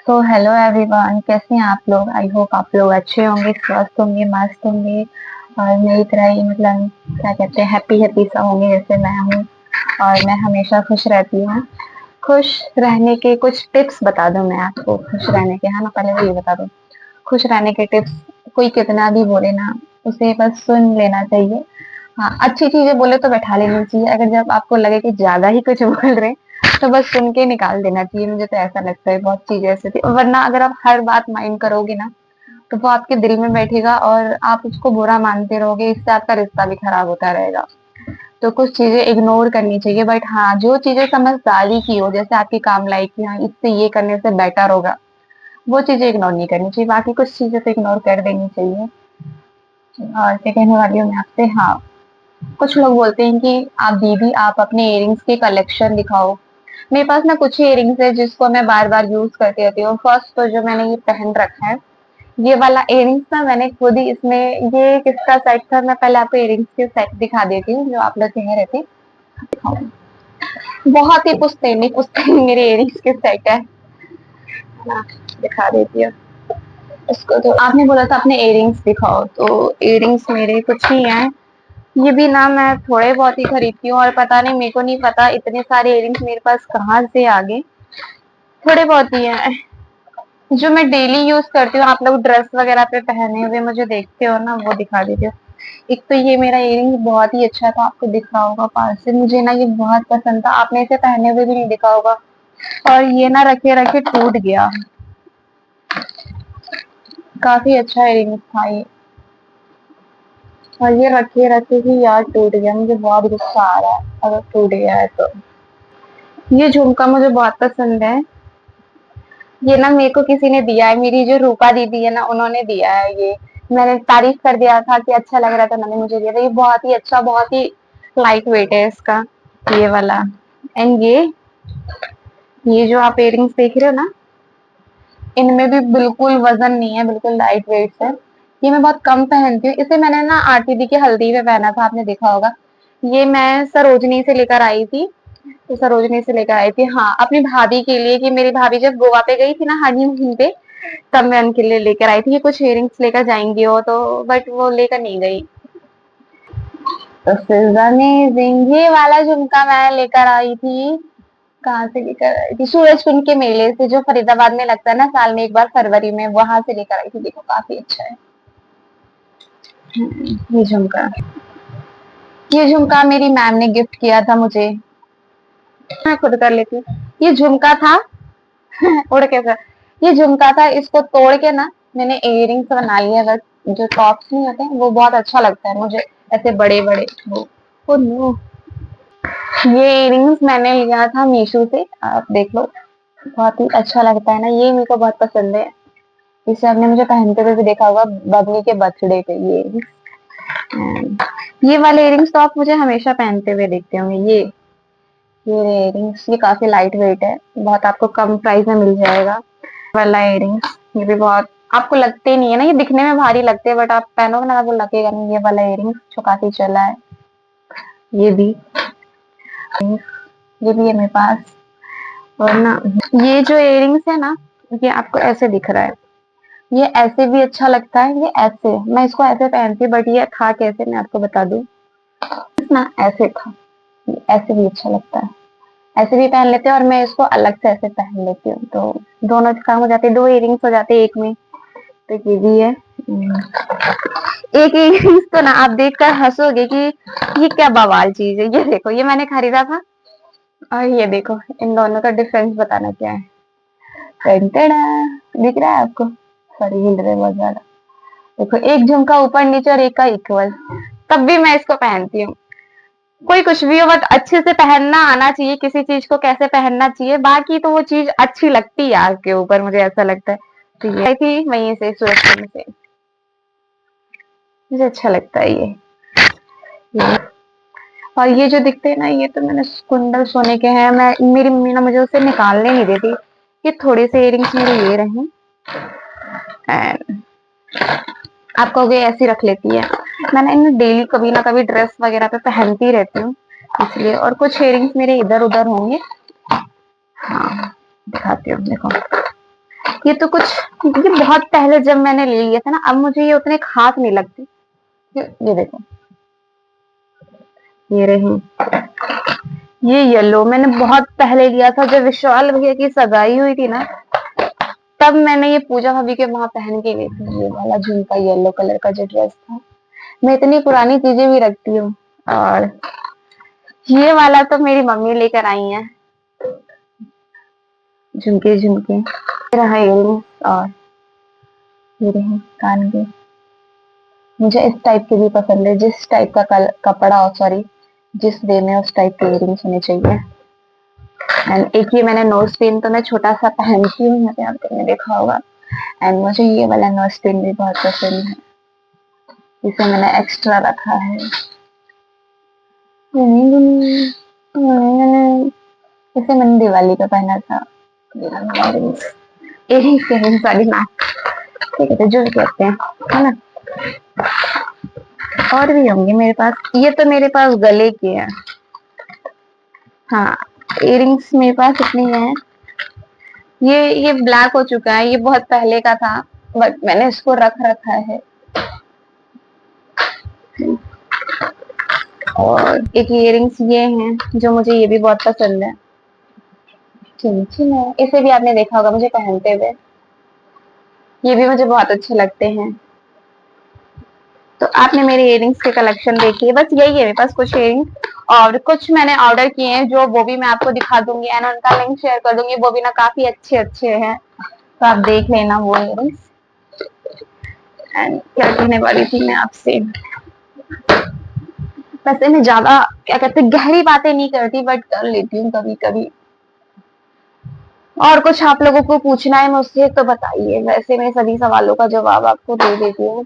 तो hello everyone, कैसे हैं आप लोग। आई होप आप लोग अच्छे होंगे, स्वस्थ होंगे, मस्त होंगे और मेरी तरह ही मतलब क्या कहते हैं हैप्पी हैप्पी सा होंगे जैसे मैं हूँ। और मैं हमेशा खुश रहती हूँ। खुश रहने के कुछ टिप्स बता दूं मैं आपको, खुश रहने के, है ना। पहले तो ये बता दूं, खुश रहने के टिप्स कोई कितना भी बोले ना, उसे बस सुन लेना चाहिए। हाँ, अच्छी चीजें बोले तो बैठा लेनी चाहिए। अगर जब आपको लगे कि ज्यादा ही कुछ बोल रहे हैं तो बस सुन के निकाल देना चाहिए। मुझे तो ऐसा लगता है, बहुत चीजें ऐसी थी। वरना अगर आप हर बात माइंड करोगे ना तो वो आपके दिल में बैठेगा और आप उसको बुरा मानते रहोगे। इससे आपका रिश्ता भी खराब होता रहेगा। तो कुछ चीजें इग्नोर करनी चाहिए। बट हाँ, जो चीजें समझदारी की हो, जैसे आपकी काम लायक की, हाँ इससे ये करने से बेटर होगा, वो चीजें इग्नोर नहीं करनी चाहिए। बाकी कुछ चीजें तो इग्नोर कर देनी चाहिए। और क्या कहने वाली हूँ मैं आपसे, हाँ, कुछ लोग बोलते हैं कि आप दीदी आप अपने इयरिंग्स के कलेक्शन दिखाओ। मेरे पास ना कुछ ही इयरिंग्स है जिसको मैं बार बार यूज करती रहती हूँ। फर्स्ट तो जो मैंने ये पहन रखा है, ये वाला इयरिंग्स ना मैंने खुद ही, इसमें ये किसका सेट था, मैं पहले आपको इयरिंग्स के सेट दिखा देती हूँ जो आप लोग कह रहे थे। बहुत ही पुश्तैनी पुश्तैनी मेरे इयरिंग्स के सेट है ना, दिखा देती हूँ। इसको तो आपने बोला था अपने इयरिंग्स दिखाओ, तो इयरिंग्स मेरे कुछ ही हैं। ये भी ना मैं थोड़े बहुत ही खरीदती हूँ और पता नहीं, मेरे को नहीं पता इतने सारे इयरिंग्स मेरे पास कहाँ से आ गए। थोड़े बहुत ही हैं जो मैं डेली यूज करती हूँ। आप लोग ड्रेस वगैरह पे पहने हुए मुझे देखते हो ना, वो दिखा दीजिए। एक तो ये मेरा इयरिंग बहुत ही अच्छा था, आपको दिख रहा होगा पास से। मुझे ना ये बहुत पसंद था, आपने इसे पहने हुए भी नहीं दिखा होगा। और ये ना रखे रखे टूट गया। काफी अच्छा इयरिंग था ये, और ये रखे रखे ही यार टूट गया। मुझे बहुत गुस्सा आ रहा है अगर टूट गया है तो। ये झुमका मुझे बहुत पसंद है। ये ना मेरे को किसी ने दिया है, मेरी जो रूपा दीदी है ना, उन्होंने दिया है ये। मैंने तारीफ कर दिया था कि अच्छा लग रहा था, उन्होंने मुझे दिया था। ये बहुत ही अच्छा, बहुत ही लाइट वेट है इसका, ये वाला। एंड ये जो आप इयरिंग्स देख रहे हो ना, इनमें भी बिल्कुल वजन नहीं है, बिल्कुल लाइट वेट है। ये मैं बहुत कम पहनती हूँ। इसे मैंने ना आरती दी की हल्दी में पहना था, आपने देखा होगा। ये मैं सरोजनी से लेकर आई थी, तो सरोजनी से लेकर आई थी, हाँ, अपनी भाभी के लिए। कि मेरी भाभी जब गोवा पे गई थी ना हनीमून पे, तब मैं उनके लिए लेकर आई थी। ये कुछ इयरिंग्स लेकर जाएंगी वो तो, बट वो लेकर नहीं गई। तो फिर अमेजिंग, ये वाला झुमका मैं लेकर आई थी। कहाँ से लेकर आई थी? सूरजकुंड के मेले से, जो फरीदाबाद में लगता है ना साल में एक बार, फरवरी में, वहां से लेकर आई थी। देखो काफी अच्छा है। ये झुमका, ये झुमका मेरी मैम ने गिफ्ट किया था मुझे। मैं खुद कर लेती हूँ। ये झुमका था उड़ के सर, ये झुमका था, इसको तोड़ के ना मैंने इयरिंग्स बना लिए। बस जो टॉप्स नहीं होते हैं वो बहुत अच्छा लगता है मुझे, ऐसे बड़े बड़े वो। ओ नो, ये इयरिंग्स मैंने लिया था मीशो से, आप देख लो। बहुत ही अच्छा लगता है ना, ये मेरे को बहुत पसंद है। इसे आपने मुझे पहनते हुए भी देखा होगा बबली के बर्थडे पे। ये वाले इयरिंग्स तो आप मुझे हमेशा पहनते हुए देखते होंगे। ये इयरिंग्स, ये काफी लाइट वेट है, बहुत आपको कम प्राइस में मिल जाएगा वाला इयरिंग्स। ये भी बहुत आपको लगते नहीं है ना, ये दिखने में भारी लगते हैं, बट आप पहनोगे ना वो लगेगा नहीं। ये वाला इयरिंग्स जो काफी चला है, ये भी, ये भी है मेरे पास। और ना ये जो इयरिंग्स है ना, ये आपको ऐसे दिख रहा है, ये ऐसे भी अच्छा लगता है। ये ऐसे, मैं इसको ऐसे पहनती, बट ये था कैसे मैं आपको बता दूं ना, ऐसे था। ये ऐसे भी अच्छा लगता है, ऐसे भी पहन लेते हैं, और मैं इसको अलग से ऐसे पहन लेती हूँ, तो दोनों काम हो जाते हैं, दो इयरिंग्स हो जाते हैं एक में। तो ये भी है। एक इयरिंग्स तो ना आप देखकर हंसोगे कि ये क्या बवाल चीज है। ये देखो, ये मैंने खरीदा था, और ये देखो, इन दोनों का डिफरेंस बताना क्या है। टेंटेड़ा, दिख रहा है आपको? सॉरी, हिल रहे बहुत ज्यादा। देखो, एक झुमका ऊपर नीचे और एक का इक्वल, तब भी मैं इसको पहनती हूँ। कोई कुछ भी हो, बट अच्छे से पहनना आना चाहिए, किसी चीज को कैसे पहनना चाहिए, बाकी तो वो चीज अच्छी लगती है आपके ऊपर, मुझे ऐसा लगता है। तो ये थी वहीं से, सूरत से, मुझे अच्छा लगता है ये। और ये जो दिखते हैं ना, ये तो मैंने कुंडल सोने के हैं। मैं, मेरी मम्मी ना मुझे उसे निकालने नहीं देती। ये थोड़े से इयरिंग्स मेरे ये रहे, एंड आप कहोगे ऐसी रख लेती है, मैंने इन्हें डेली कभी ना कभी ड्रेस वगैरह पे पहनती रहती हूँ, इसलिए। और कुछ इयरिंग्स मेरे इधर उधर होंगे, हाँ दिखाती हूँ, देखो। ये तो कुछ, ये बहुत पहले जब मैंने ले लिया था ना, अब मुझे ये उतने खास नहीं लगते। ये देखो, ये रही, ये येलो मैंने बहुत पहले लिया था जब विशाल भैया की सगाई हुई थी ना, तब मैंने ये पूजा भाभी के वहां पहन के गई थी, ये वाला झुमका येलो कलर का जो ड्रेस था। मैं इतनी पुरानी चीजें भी रखती हूँ। और ये वाला तो मेरी मम्मी लेकर आई है, झुमके झुमके रहा इयरिंग्स, और ये रहे कान के। मुझे इस टाइप के भी पसंद है, जिस टाइप का कपड़ा हो, सॉरी, जिस वे में उस टाइप के इयरिंग्स होने चाहिए। एंड एक ये मैंने नोज पिन तो मैं छोटा सा पहनती हूँ, यहाँ पे आपने देखा होगा। एंड मुझे ये वाला नोज पिन भी बहुत पसंद है, इसे मैंने एक्स्ट्रा रखा है। इसे मैंने दिवाली पे पहना था। इयरिंग्स वाली नाक, ठीक है, जो कहते हैं, है ना। और भी होंगे मेरे पास, ये तो मेरे पास गले के हैं। हाँ, इयरिंग्स मेरे पास इतनी है। ये ब्लैक हो चुका है, ये बहुत पहले का था, बट मैंने इसको रख रखा है। और एक इयरिंग्स ये हैं जो मुझे ये भी बहुत पसंद है, चिमचिम है, इसे भी आपने देखा होगा मुझे पहनते हुए। ये भी मुझे बहुत अच्छे लगते हैं। तो आपने मेरे इयरिंग्स के कलेक्शन देखी है, बस यही है मेरे पास कुछ इयरिंग्स। और कुछ मैंने ऑर्डर किए हैं, जो वो भी मैं आपको दिखा दूंगी एंड उनका लिंक शेयर कर दूंगी, वो भी ना काफी अच्छे अच्छे हैं, तो आप देख लेना वो इयरिंग्स। एंड क्या कहने वाली थी मैं आपसे, वैसे मैं ज्यादा क्या कहते गहरी बातें नहीं करती, बट कर लेती हूँ कभी कभी। और कुछ आप लोगों को पूछना है मुझसे तो बताइए, वैसे मैं सभी सवालों का जवाब आपको दे देती हूँ।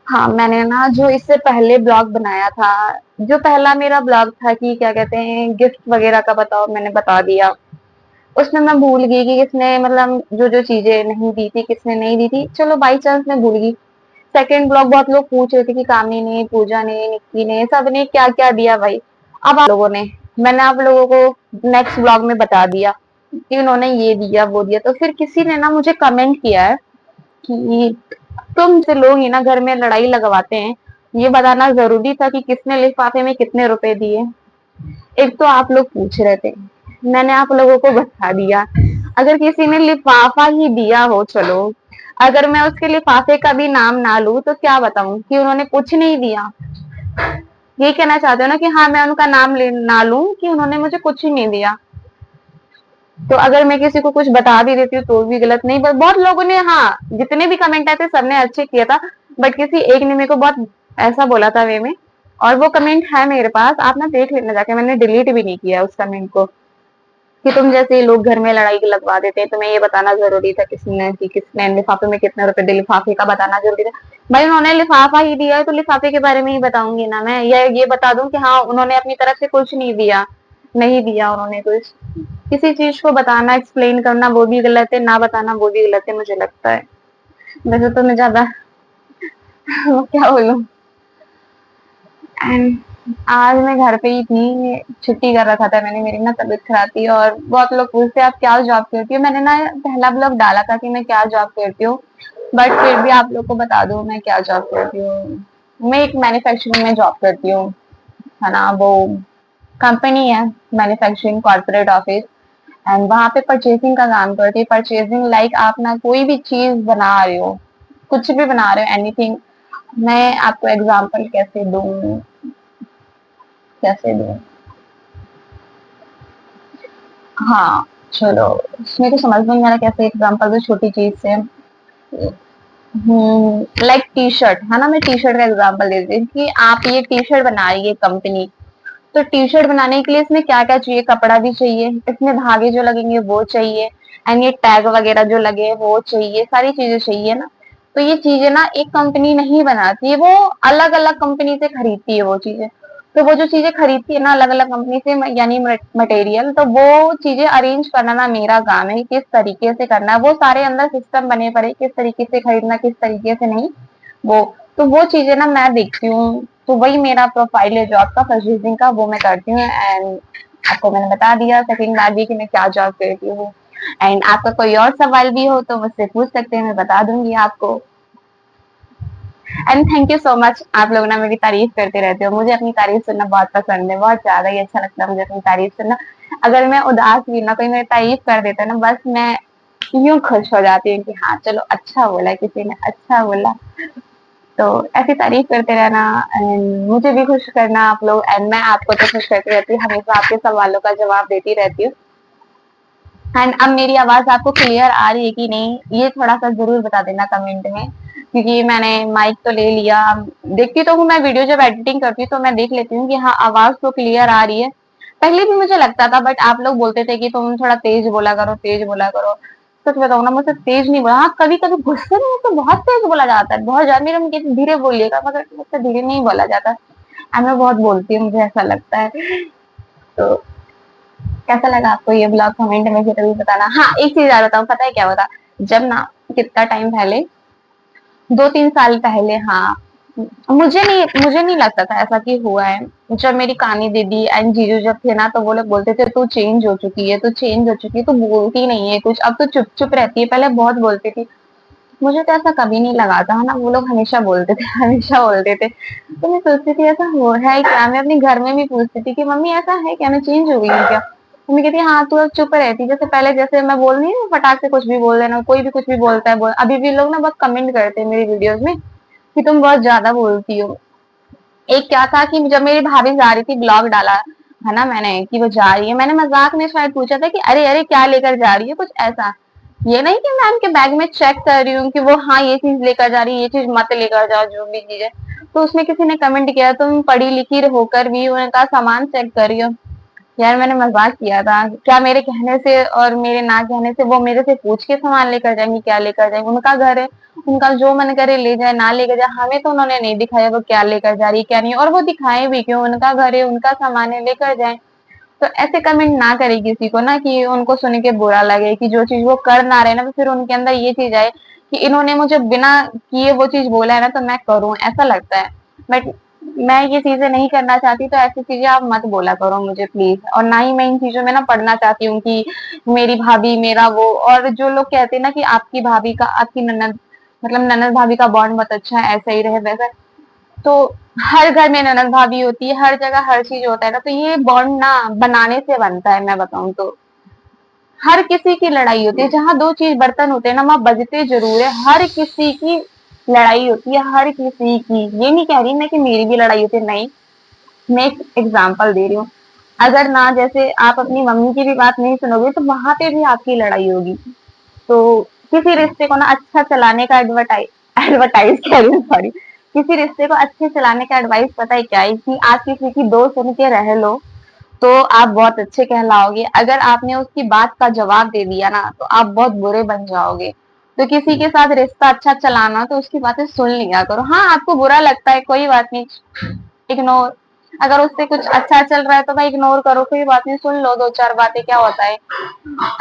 हाँ, मैंने ना जो इससे पहले ब्लॉग बनाया था, जो पहला मेरा ब्लॉग था कि क्या कहते हैं गिफ्ट वगैरह का बताओ, मैंने बता दिया। उसमें मैं भूल गई कि किसने मतलब जो जो चीजें नहीं दी थी, किसने नहीं दी थी, चलो बाई चांस मैं भूल गई। सेकंड ब्लॉग बहुत लोग पूछ रहे थे कि कामनी ने, पूजा ने, निक्की ने, सबने क्या क्या दिया भाई। अब आप लोगों ने, मैंने आप लोगों को नेक्स्ट ब्लॉग में बता दिया कि उन्होंने ये दिया वो दिया। तो फिर किसी ने ना मुझे कमेंट किया है कि तुम से लोग ही ना घर में लड़ाई लगवाते हैं, ये बताना जरूरी था कि किसने लिफाफे में कितने रुपए दिए। एक तो आप लोग पूछ रहे थे, मैंने आप लोगों को बता दिया। अगर किसी ने लिफाफा ही दिया हो, चलो, अगर मैं उसके लिफाफे का भी नाम ना लूं तो क्या बताऊं कि उन्होंने कुछ नहीं दिया। ये कहना चाहते हो ना कि हाँ मैं उनका नाम ना लूं कि उन्होंने मुझे कुछ ही नहीं दिया। तो अगर मैं किसी को कुछ बता भी देती हूँ तो भी गलत नहीं, बट बहुत लोगों ने, हाँ जितने भी कमेंट आए थे सबने अच्छे किया था, बट किसी एक ने मेरे को बहुत ऐसा बोला था वे में, और वो कमेंट है मेरे पास, आप ना देख लेना जाके, मैंने डिलीट भी नहीं किया उस कमेंट को, कि तुम जैसे लोग घर में लड़ाई लगवा देते हैं, तुम्हें ये बताना जरूरी था किसने कि किसने लिफाफे में कितने रुपए दिए, लिफाफे का बताना जरूरी था। भाई उन्होंने लिफाफा ही दिया है तो लिफाफे के बारे में ही बताऊंगी ना मैं, या ये बता दूं कि हाँ उन्होंने अपनी तरफ से कुछ नहीं दिया, नहीं दिया उन्होंने कुछ। किसी चीज को बताना, एक्सप्लेन करना वो भी गलत है, ना बताना वो भी गलत है, मुझे लगता है। वैसे तो मैं ज्यादा क्या बोलूं। एंड आज मैं घर पे ही थी, छुट्टी कर रखा था मैंने, मेरी ना तबीयत खराब थी, और बहुत लोग पूछते आप क्या जॉब करती हो। मैंने ना पहला ब्लॉग डाला था कि मैं क्या जॉब करती हूँ, बट फिर भी आप लोग को बता दूं मैं क्या जॉब करती हूँ। मैं एक मैन्युफैक्चरिंग में जॉब करती हूँ, है ना, वो कंपनी है मैन्युफैक्चरिंग कॉर्पोरेट ऑफिस। एंड वहां पे परचेसिंग का काम करती है। परचेसिंग लाइक आप ना कोई भी चीज बना रहे हो, कुछ भी बना रहे हो, एनीथिंग। मैं आपको एग्जांपल कैसे दूं। हाँ, चलो, इसमें तो समझ में नहीं आ रहा कैसे एग्जांपल दो छोटी चीज से। लाइक टी शर्ट है ना, मैं टी शर्ट का एग्जांपल दे देती हूँ कि आप ये टी शर्ट बना रही है कंपनी, तो टी शर्ट बनाने के लिए इसमें क्या क्या चाहिए, कपड़ा भी चाहिए, इसमें धागे जो लगेंगे वो चाहिए, एंड ये टैग वगैरह जो लगे वो चाहिए, सारी चीजें चाहिए ना। तो ये चीजें ना एक कंपनी नहीं बनाती है, वो अलग अलग कंपनी से खरीदती है वो चीजें। तो वो जो चीजें खरीदती है ना अलग अलग कंपनी से, यानी मटेरियल, तो वो चीजें अरेंज करना ना मेरा काम है, किस तरीके से करना है, वो सारे अंदर सिस्टम बने पड़े, किस तरीके से खरीदना, किस तरीके से नहीं, वो तो वो चीजें ना मैं देखती हूँ। तो वही मेरा प्रोफाइल है जॉब का, परचेजिंग का, वो मैं करती हूँ। एंड आपको मैंने बता दिया सेकंड बार भी कि मैं क्या जॉब करती हूँ। एंड आपका कोई और सवाल भी हो तो मुझसे पूछ सकते हैं, मैं बता दूंगी आपको। And thank you so much, आप लोग ना मेरी तारीफ करते रहते हो, मुझे अपनी तारीफ सुनना बहुत पसंद है, बहुत ज्यादा ही अच्छा लगता है मुझे अपनी तारीफ सुनना। अगर मैं उदास भी ना, कोई मेरी तारीफ कर देता है ना, बस मैं यूं खुश हो जाती हूँ कि हाँ चलो अच्छा बोला, किसी ने अच्छा बोला। तो ऐसी तारीफ करते रहना एंड मुझे भी खुश करना आप लोग, एंड मैं आपको तो खुश करती रहती हूँ, हमेशा आपके सवालों का जवाब देती रहती हूँ। एंड अब मेरी आवाज आपको क्लियर आ रही है कि नहीं, ये थोड़ा सा जरूर बता देना कमेंट में, क्योंकि मैंने माइक तो ले लिया, देखती तो हूँ मैं वीडियो जब एडिटिंग करती हूँ तो मैं देख लेती हूँ कि हाँ आवाज तो क्लियर आ रही है। पहले भी मुझे लगता था, बट आप लोग बोलते थे कि तुम थोड़ा तेज बोला करो, तेज बोला करो। सच बताऊँ ना, मुझसे तेज नहीं बोला, हाँ कभी कभी गुस्से में तो बहुत तेज बोला जाता है, बहुत ज्यादा, मेरे मुझे धीरे बोलिएगा, मगर मुझसे धीरे नहीं बोला जाता। एंड मैं बहुत बोलती हूँ, मुझे ऐसा लगता है। तो कैसा लगा आपको ये ब्लॉग, कमेंट में जरूर बताना। हाँ एक चीज और बताऊँ, पता है क्या होता, जब ना कितना टाइम पहले, 2-3 साल पहले, हाँ मुझे नहीं लगता था ऐसा कि हुआ है। जब मेरी कानी दीदी एंड जीजू जब थे ना, तो वो लोग बोलते थे तू चेंज हो चुकी है, तू चेंज हो चुकी है, तू बोलती नहीं है कुछ, अब तो चुप चुप रहती है, पहले बहुत बोलती थी। मुझे तो ऐसा कभी नहीं लगा था ना, वो लोग हमेशा बोलते थे हमेशा बोलते थे। तो मैं सोचती थी ऐसा हो है क्या, मैं अपने घर में भी पूछती थी कि मम्मी ऐसा है क्या, मैं चेंज हो गई हूँ क्या। मम्मी कहती है हाँ तू अब चुप रहती, जैसे पहले जैसे मैं बोल रही हूँ फटाक से कुछ भी बोल देना, कोई भी कुछ भी बोलता है बोल, अभी भी लोग ना बहुत कमेंट करते हैं मेरी वीडियोस में कि तुम बहुत ज्यादा बोलती हो। एक क्या था कि जब मेरी भाभी जा रही थी, ब्लॉग डाला है ना मैंने कि वो जा रही है, मैंने मजाक में शायद पूछा था कि अरे अरे क्या लेकर जा रही है, कुछ ऐसा। ये नहीं कि मैं उनके बैग में चेक कर रही हूँ कि वो हाँ ये चीज लेकर जा रही है, ये चीज मत लेकर जाओ, जो भी चीज है। तो उसमें किसी ने कमेंट किया तुम पढ़ी लिखी होकर भी उनका सामान चेक कर रही हो। यार मैंने मजाक किया था, क्या मेरे कहने से और मेरे ना कहने से वो मेरे से पूछ के सामान लेकर जाएंगी, क्या लेकर जाएंगे, उनका घर है, उनका जो मन करे ले जाए ना लेकर जाए, हमें तो उन्होंने नहीं दिखाया वो क्या लेकर जा रही है क्या नहीं, और वो दिखाए भी क्यों, उनका घर है, उनका सामान है, लेकर जाए। तो ऐसे कमेंट ना करे किसी को ना कि उनको सुन के बुरा लगे कि जो चीज वो कर ना रहे ना, तो फिर उनके अंदर ये चीज आए कि इन्होंने मुझे बिना किए वो चीज बोला है ना, तो मैं करूं, ऐसा लगता है। बट मैं ये चीजें नहीं करना चाहती, तो ऐसी चीजें आप मत बोला करो मुझे प्लीज, और ना ही मैं इन चीजों में ना पढ़ना चाहती हूँ कि मेरी भाभी मेरा वो, और जो लोग कहते हैं ना कि आपकी भाभी का आपकी ननद, मतलब ननद भाभी का बॉन्ड बहुत अच्छा है, ऐसा ही रहे वैसा। तो हर घर में ननद भाभी होती है, हर जगह हर चीज होता है ना, तो ये बॉन्ड ना बनाने से बनता है, मैं बताऊं तो। हर किसी की लड़ाई होती है, जहाँ दो चीज बर्तन होते हैं ना, वहां बजते जरूर है, हर किसी की लड़ाई होती है, हर किसी की। ये नहीं कह रही मैं कि मेरी भी लड़ाई होती है, नहीं, मैं एक एग्जाम्पल दे रही हूँ। अगर ना जैसे आप अपनी मम्मी की भी बात नहीं सुनोगे, तो वहां पे भी आपकी लड़ाई होगी। तो किसी रिश्ते को ना अच्छा चलाने का एडवर्टाइज एडवर्टाइज कह रही हूँ, सॉरी, किसी रिश्ते को अच्छे चलाने का एडवाइस पता है क्या है, कि आप किसी की दो सुन के रह लो तो आप बहुत अच्छे कहलाओगे, अगर आपने उसकी बात का जवाब दे दिया ना, तो आप बहुत बुरे बन जाओगे। तो किसी के साथ रिश्ता अच्छा चलाना तो उसकी बातें सुन लिया करो, हाँ आपको बुरा लगता है कोई बात नहीं, इग्नोर। अगर उससे कुछ अच्छा चल रहा है तो भाई इग्नोर करो, कोई बात नहीं, सुन लो दो चार बातें, क्या होता है।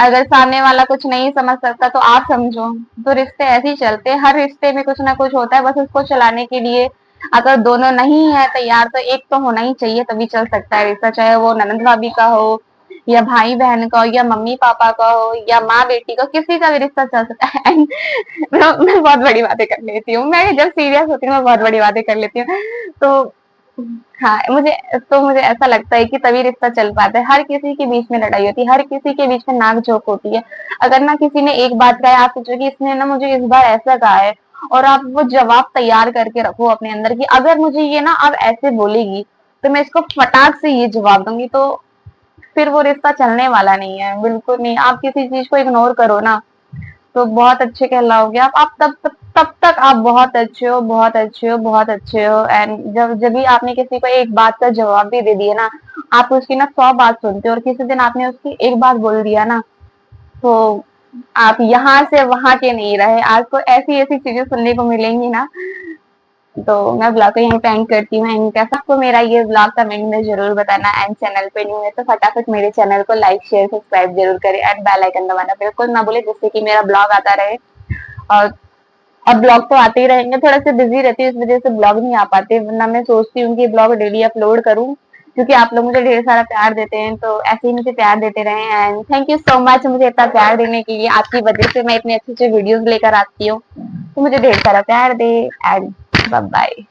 अगर सामने वाला कुछ नहीं समझ सकता तो आप समझो। तो रिश्ते ऐसे ही चलते हैं, हर रिश्ते में कुछ ना कुछ होता है, बस उसको चलाने के लिए अगर दोनों नहीं है तैयार, तो एक तो होना ही चाहिए, तभी चल सकता है रिश्ता, चाहे वो ननद भाभी का हो, या भाई बहन का हो, या मम्मी पापा का हो, या माँ बेटी का, किसी का भी रिश्ता चल सकता है। मैं बहुत बड़ी बातें कर लेती हूँ, मैं जब सीरियस होती हूँ मैं बहुत बड़ी बातें कर लेती हूँ। तो हाँ मुझे ऐसा लगता है कि तभी रिश्ता चल पाता है, हर किसी के बीच में लड़ाई होती है, हर किसी के बीच में नाक झोंक होती है। अगर ना किसी ने एक बात कहा है, आप सोचो कि इसने ना मुझे इस बार ऐसा कहा है, और आप वो जवाब तैयार करके रखो अपने अंदर कि अगर मुझे ये ना अब ऐसे बोलेगी तो मैं इसको फटाक से ये जवाब दूंगी, तो फिर वो रिश्ता चलने वाला नहीं है, बिल्कुल नहीं। आप किसी चीज को इग्नोर करो ना, तो बहुत अच्छे कहलाओगे आप तब तक आप बहुत अच्छे हो, बहुत अच्छे हो, बहुत अच्छे हो। एंड जब भी आपने किसी को एक बात का जवाब भी दे दिया ना, आप उसकी ना 100 बात सुनते हो, और किसी दिन आपने उसकी एक बात बोल दिया ना, तो आप यहाँ से वहां के नहीं रहे, आपको ऐसी ऐसी चीजें सुनने को मिलेंगी ना। तो मैं ब्लॉग को यहीं पे एंड करती हूँ, एंड कैसा आपको मेरा ये ब्लॉग कमेंट में जरूर बताना, एंड चैनल पे न्यू है तो फटाफट मेरे चैनल को लाइक शेयर सब्सक्राइब जरूर करें, एंड बेल आइकन दबाना बिल्कुल ना भूले, जिससे कि मेरा ब्लॉग आता रहे। और अब ब्लॉग तो आते ही रहेंगे, थोड़ा सा बिजी रहती है इस वजह से ब्लॉग नहीं आ पाते, वरना मैं सोचती हूँ कि ब्लॉग डेली अपलोड करूँ, क्योंकि आप लोग मुझे ढेर सारा प्यार देते हैं, तो ऐसे ही मुझे प्यार देते रहें। And thank you so much मुझे इतना प्यार देने के लिए। आपकी वजह से मैं इतने अच्छे-अच्छे वीडियोज़ लेकर आती हूँ। तो मुझे ढेर सारा प्यार दें एंड बाय बाय।